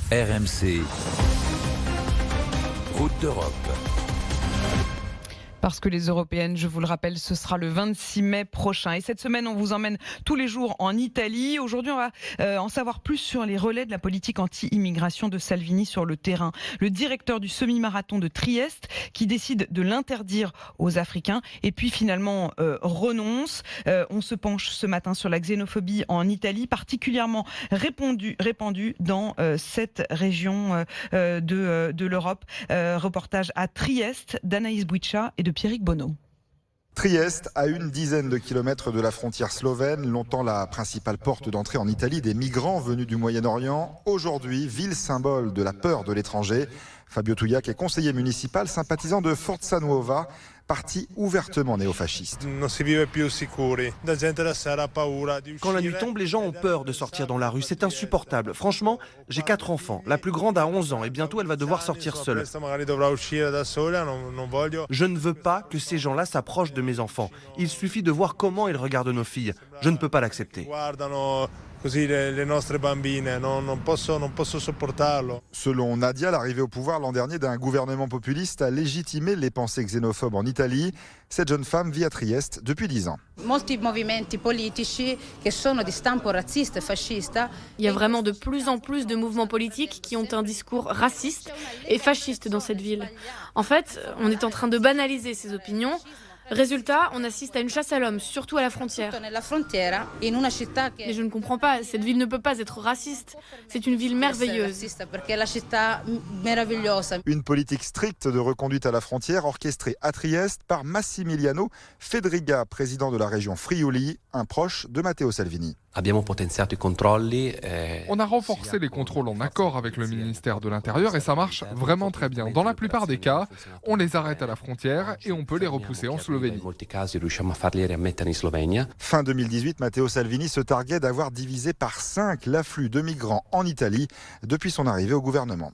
RMC, Route d'Europe. Parce que les européennes, je vous le rappelle, ce sera le 26 mai prochain. Et cette semaine, on vous emmène tous les jours en Italie. Aujourd'hui, on va en savoir plus sur les relais de la politique anti-immigration de Salvini sur le terrain. Le directeur du semi-marathon de Trieste qui décide de l'interdire aux Africains et puis finalement renonce. On se penche ce matin sur la xénophobie en Italie, particulièrement répandue dans cette région de l'Europe. Reportage à Trieste d'Anaïs Buiccia et de Pierrick Bonneau. Trieste, à une dizaine de kilomètres de la frontière slovène, longtemps la principale porte d'entrée en Italie des migrants venus du Moyen-Orient. Aujourd'hui, ville symbole de la peur de l'étranger. Fabio Tuiac est conseiller municipal sympathisant de Forza Nuova, parti ouvertement néofasciste. Quand la nuit tombe, les gens ont peur de sortir dans la rue. C'est insupportable. Franchement, j'ai 4 enfants. La plus grande a 11 ans et bientôt elle va devoir sortir seule. Je ne veux pas que ces gens-là s'approchent de mes enfants. Il suffit de voir comment ils regardent nos filles. Je ne peux pas l'accepter. Selon Nadia, l'arrivée au pouvoir l'an dernier d'un gouvernement populiste a légitimé les pensées xénophobes en Italie. Cette jeune femme vit à Trieste depuis 10 ans. Il y a vraiment de plus en plus de mouvements politiques qui ont un discours raciste et fasciste dans cette ville. En fait, on est en train de banaliser ces opinions. Résultat, on assiste à une chasse à l'homme, surtout à la frontière. Mais je ne comprends pas, cette ville ne peut pas être raciste. C'est une ville merveilleuse. Une politique stricte de reconduite à la frontière orchestrée à Trieste par Massimiliano Fedriga, président de la région Friuli, un proche de Matteo Salvini. On a renforcé les contrôles en accord avec le ministère de l'Intérieur et ça marche vraiment très bien. Dans la plupart des cas, on les arrête à la frontière et on peut les repousser en Slovénie. Fin 2018, Matteo Salvini se targuait d'avoir divisé par 5 l'afflux de migrants en Italie depuis son arrivée au gouvernement.